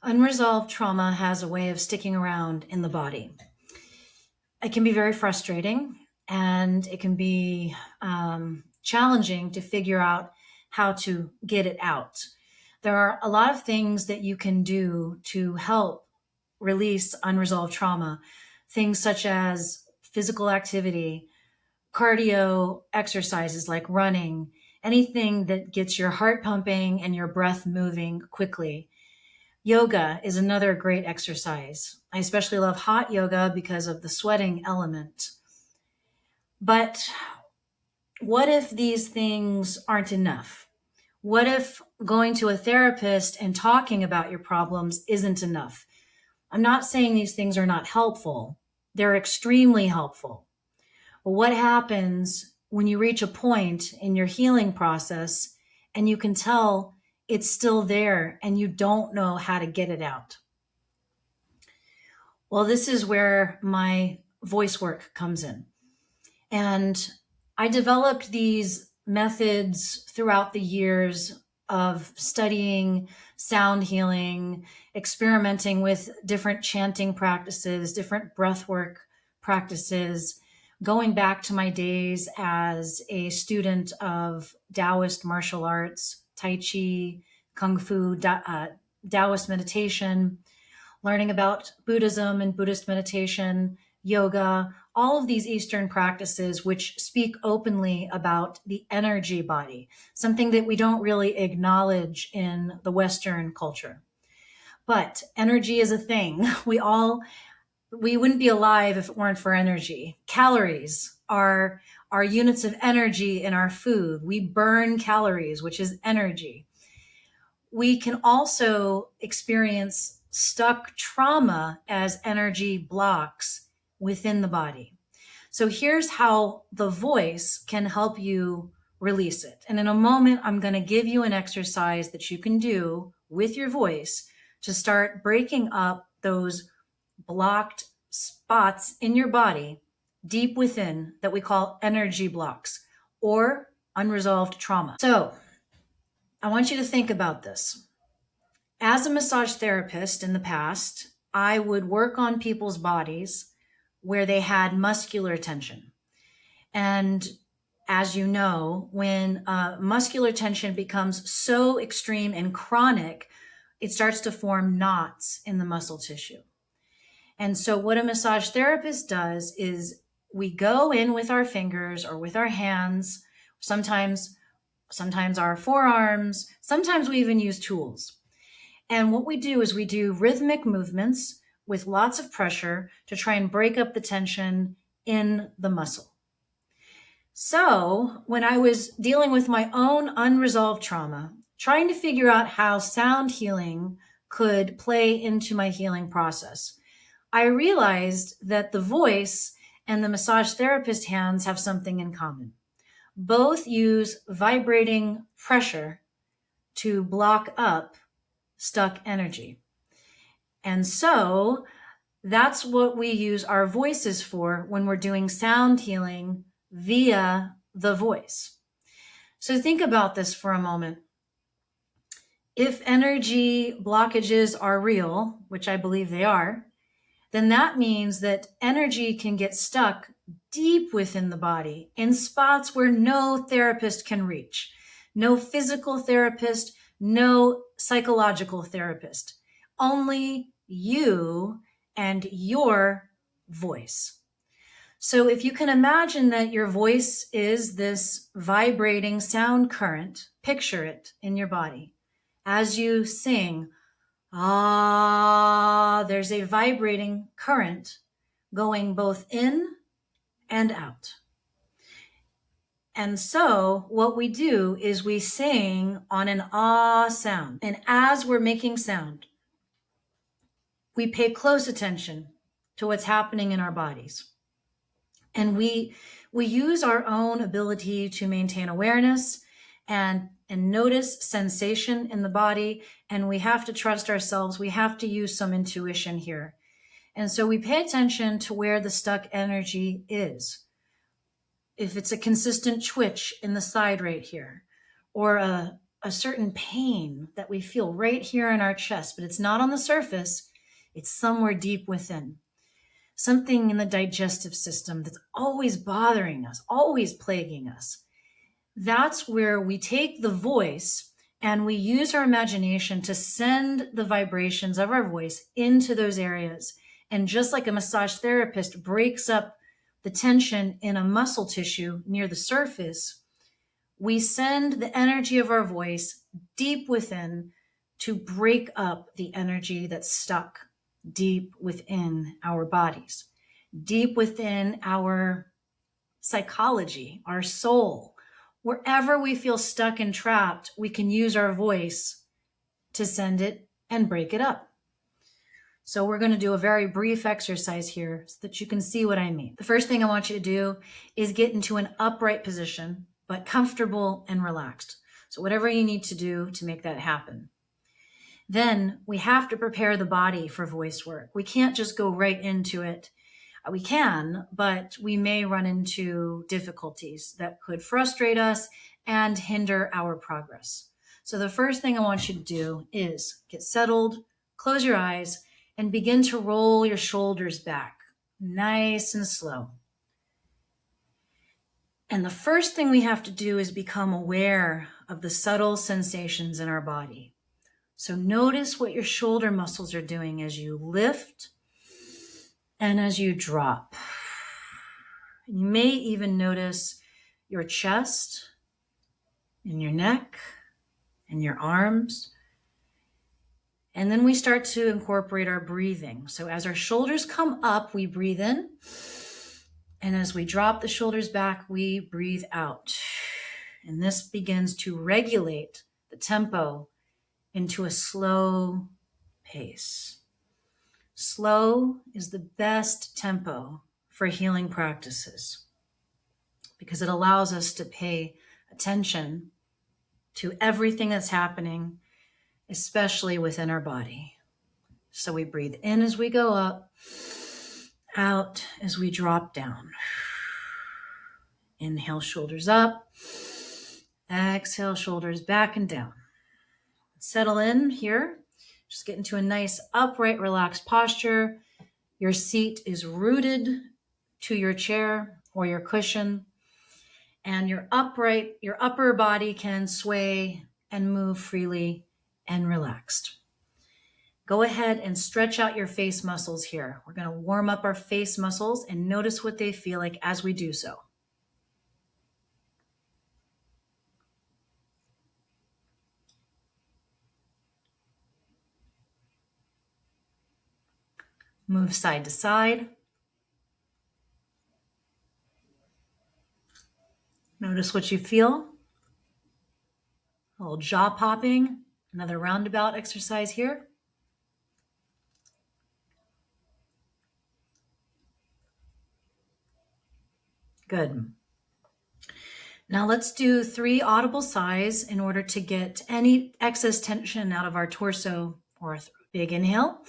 Unresolved trauma has a way of sticking around in the body. It can be very frustrating and it can be challenging to figure out how to get it out. There are a lot of things that you can do to help release unresolved trauma, things such as physical activity, cardio exercises like running, anything that gets your heart pumping and your breath moving quickly. Yoga is another great exercise. I especially love hot yoga because of the sweating element. But what if these things aren't enough? What if going to a therapist and talking about your problems isn't enough? I'm not saying these things are not helpful. They're extremely helpful. But what happens when you reach a point in your healing process and you can tell it's still there and you don't know how to get it out? Well, this is where my voice work comes in. And I developed these methods throughout the years of studying sound healing, experimenting with different chanting practices, different breath work practices, going back to my days as a student of Taoist martial arts, Tai Chi, Kung Fu, Taoist meditation, learning about Buddhism and Buddhist meditation, yoga, all of these Eastern practices which speak openly about the energy body, something that we don't really acknowledge in the Western culture. But energy is a thing. We wouldn't be alive if it weren't for energy. Calories are units of energy in our food. We burn calories, which is energy. We can also experience stuck trauma as energy blocks within the body. So here's how the voice can help you release it. And in a moment, I'm going to give you an exercise that you can do with your voice to start breaking up those blocked spots in your body deep within that we call energy blocks or unresolved trauma. So I want you to think about this. As a massage therapist in the past, I would work on people's bodies where they had muscular tension. And as you know, when muscular tension becomes so extreme and chronic, it starts to form knots in the muscle tissue. And so what a massage therapist does is we go in with our fingers or with our hands, sometimes our forearms, sometimes we even use tools. And what we do is we do rhythmic movements with lots of pressure to try and break up the tension in the muscle. So when I was dealing with my own unresolved trauma, trying to figure out how sound healing could play into my healing process, I realized that the voice and the massage therapist hands have something in common. Both use vibrating pressure to block up stuck energy. And so that's what we use our voices for when we're doing sound healing via the voice. So think about this for a moment. If energy blockages are real, which I believe they are, then that means that energy can get stuck deep within the body in spots where no therapist can reach. No physical therapist, no psychological therapist, only you and your voice. So if you can imagine that your voice is this vibrating sound current, picture it in your body. As you sing, there's a vibrating current going both in and out. And so what we do is we sing on an ah sound. And as we're making sound, we pay close attention to what's happening in our bodies. And we use our own ability to maintain awareness and notice sensation in the body. And we have to trust ourselves. We have to use some intuition here. And so we pay attention to where the stuck energy is. If it's a consistent twitch in the side right here, or a a certain pain that we feel right here in our chest, but it's not on the surface. It's somewhere deep within. Something in the digestive system that's always bothering us, always plaguing us. That's where we take the voice and we use our imagination to send the vibrations of our voice into those areas. And just like a massage therapist breaks up the tension in a muscle tissue near the surface, we send the energy of our voice deep within to break up the energy that's stuck deep within our bodies, deep within our psychology, our soul. Wherever we feel stuck and trapped, we can use our voice to send it and break it up. So we're going to do a very brief exercise here so that you can see what I mean. The first thing I want you to do is get into an upright position, but comfortable and relaxed. So whatever you need to do to make that happen. Then we have to prepare the body for voice work. We can't just go right into it. We can, but we may run into difficulties that could frustrate us and hinder our progress. So the first thing I want you to do is get settled, close your eyes, and begin to roll your shoulders back, nice and slow. And the first thing we have to do is become aware of the subtle sensations in our body. So notice what your shoulder muscles are doing as you lift and as you drop. You may even notice your chest and your neck and your arms. And then we start to incorporate our breathing. So as our shoulders come up, we breathe in. And as we drop the shoulders back, we breathe out. And this begins to regulate the tempo into a slow pace. Slow is the best tempo for healing practices because it allows us to pay attention to everything that's happening, especially within our body. So we breathe in as we go up, out as we drop down. Inhale, shoulders up. Exhale, shoulders back and down. Settle in here. Just get into a nice upright, relaxed posture. Your seat is rooted to your chair or your cushion, and your upper body can sway and move freely and relaxed. Go ahead and stretch out your face muscles here. We're going to warm up our face muscles and notice what they feel like as we do so. Move side to side. Notice what you feel. A little jaw popping. Another roundabout exercise here. Good. Now let's do 3 audible sighs in order to get any excess tension out of our torso or throat. Big inhale.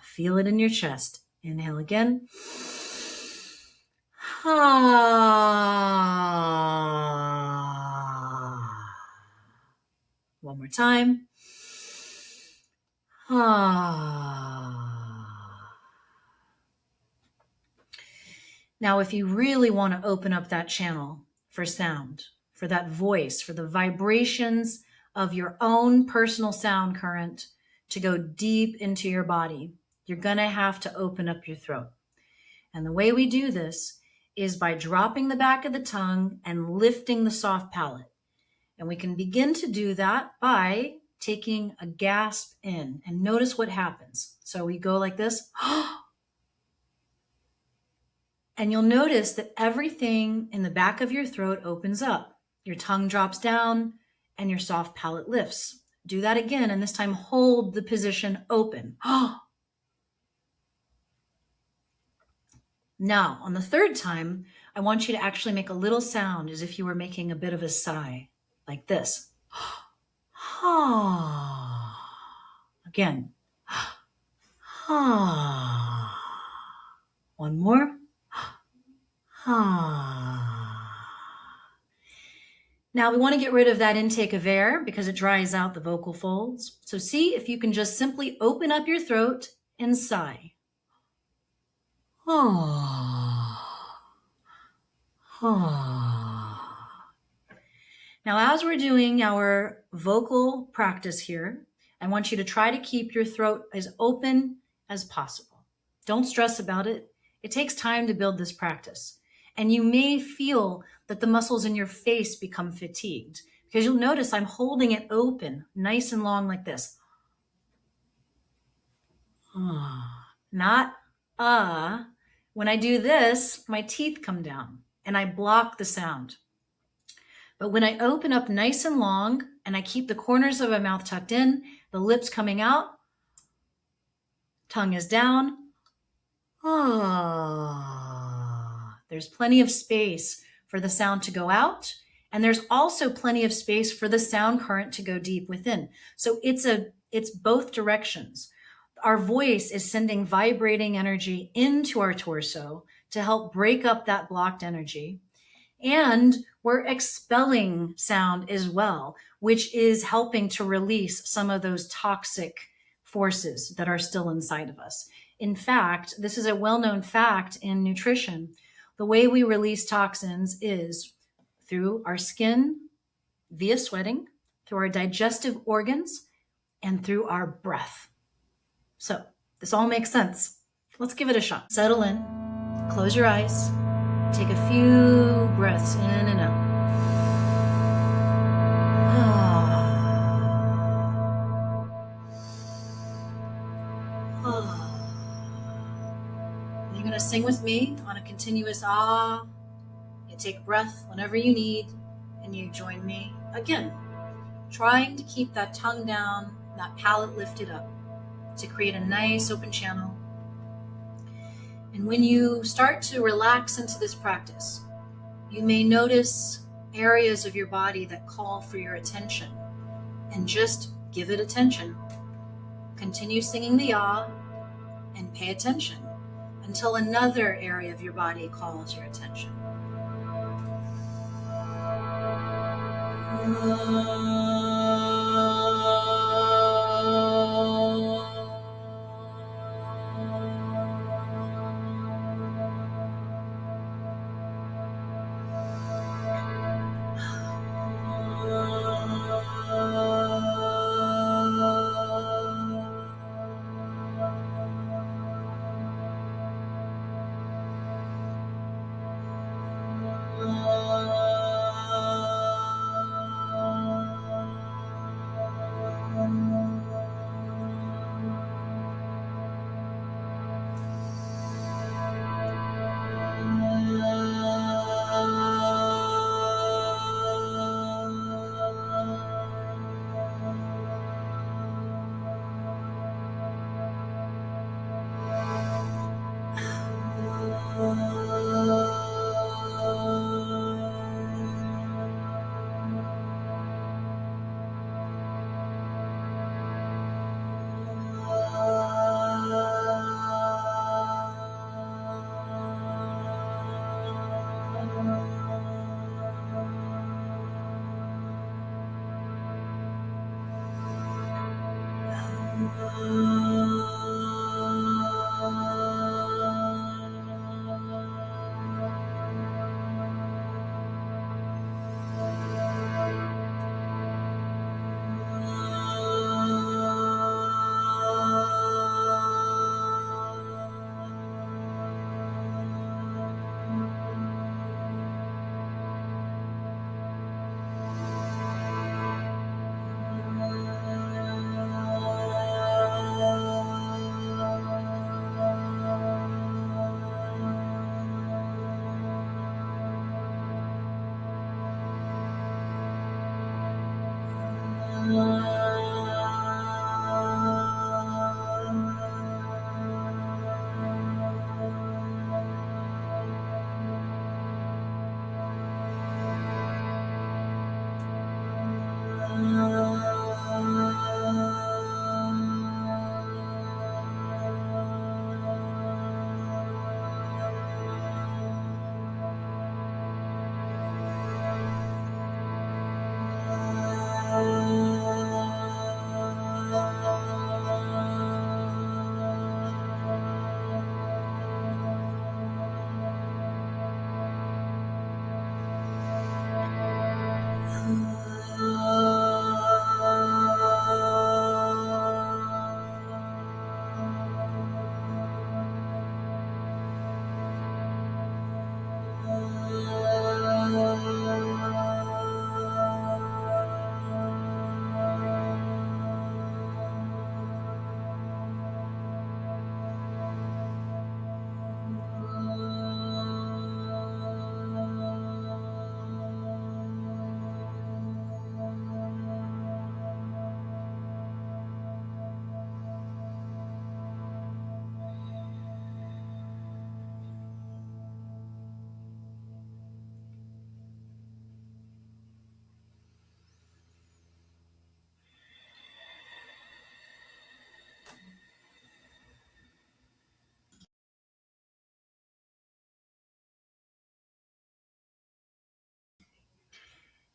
Feel it in your chest. Inhale again. One more time. Now, if you really want to open up that channel for sound, for that voice, for the vibrations of your own personal sound current to go deep into your body, you're going to have to open up your throat. And the way we do this is by dropping the back of the tongue and lifting the soft palate. And we can begin to do that by taking a gasp in and notice what happens. So we go like this. And you'll notice that everything in the back of your throat opens up. Your tongue drops down and your soft palate lifts. Do that again, and this time hold the position open. Now, on the third time, I want you to actually make a little sound as if you were making a bit of a sigh, like this. Again. One more. Now we want to get rid of that intake of air because it dries out the vocal folds. So see if you can just simply open up your throat and sigh. Now, as we're doing our vocal practice here, I want you to try to keep your throat as open as possible. Don't stress about it. It takes time to build this practice. And you may feel that the muscles in your face become fatigued because you'll notice I'm holding it open, nice and long like this. Not When I do this, my teeth come down and I block the sound. But when I open up nice and long and I keep the corners of my mouth tucked in, the lips coming out, tongue is down. There's plenty of space for the sound to go out. And there's also plenty of space for the sound current to go deep within. So it's both directions. Our voice is sending vibrating energy into our torso to help break up that blocked energy. And we're expelling sound as well, which is helping to release some of those toxic forces that are still inside of us. In fact, this is a well-known fact in nutrition. The way we release toxins is through our skin, via sweating, through our digestive organs, and through our breath. So this all makes sense. Let's give it a shot. Settle in, close your eyes, take a few breaths in and out. You're going to sing with me on a continuous ah. You take a breath whenever you need, and you join me again, trying to keep that tongue down, that palate lifted up to create a nice open channel. And when you start to relax into this practice, you may notice areas of your body that call for your attention, and just give it attention. Continue singing the ah and pay attention until another area of your body calls your attention.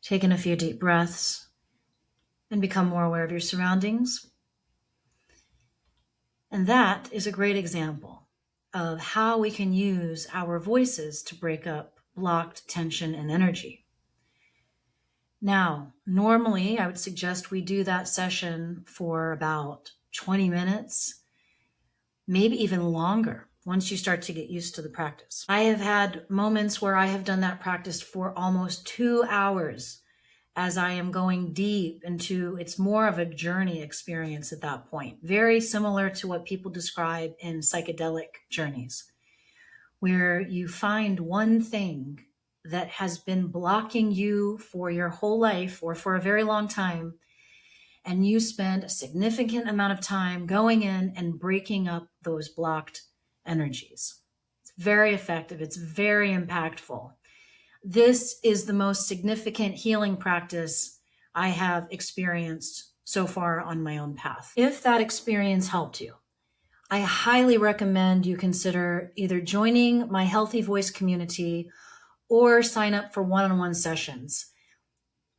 Take in a few deep breaths and become more aware of your surroundings. And that is a great example of how we can use our voices to break up blocked tension and energy. Now, normally I would suggest we do that session for about 20 minutes, maybe even longer once you start to get used to the practice. I have had moments where I have done that practice for almost 2 hours as I am going deep into, it's more of a journey experience at that point, very similar to what people describe in psychedelic journeys, where you find one thing that has been blocking you for your whole life or for a very long time, and you spend a significant amount of time going in and breaking up those blocked energies. It's very effective. It's very impactful. This is the most significant healing practice I have experienced so far on my own path. If that experience helped you, I highly recommend you consider either joining my Healthy Voice community or sign up for one-on-one sessions.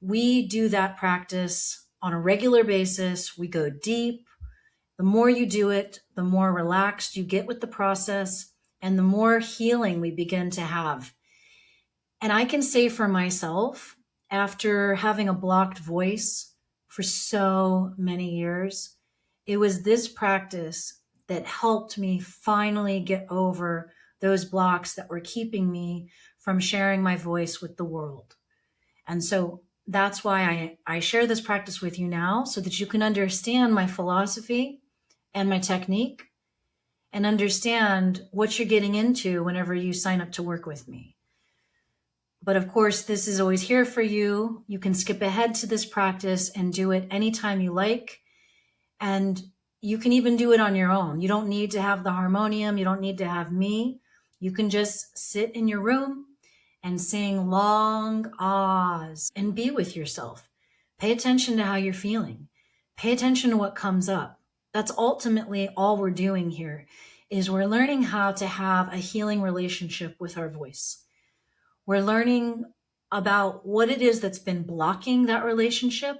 We do that practice on a regular basis. We go deep. The more you do it, the more relaxed you get with the process and the more healing we begin to have. And I can say for myself, after having a blocked voice for so many years, it was this practice that helped me finally get over those blocks that were keeping me from sharing my voice with the world. And so that's why I share this practice with you now, so that you can understand my philosophy and my technique and understand what you're getting into whenever you sign up to work with me. But of course, this is always here for you. You can skip ahead to this practice and do it anytime you like. And you can even do it on your own. You don't need to have the harmonium. You don't need to have me. You can just sit in your room and sing long ahs and be with yourself. Pay attention to how you're feeling. Pay attention to what comes up. That's ultimately all we're doing here, is we're learning how to have a healing relationship with our voice. We're learning about what it is that's been blocking that relationship,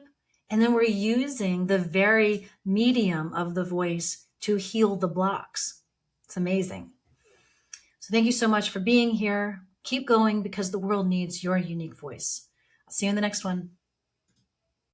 and then we're using the very medium of the voice to heal the blocks. It's amazing. So thank you so much for being here. Keep going, because the world needs your unique voice. I'll see you in the next one.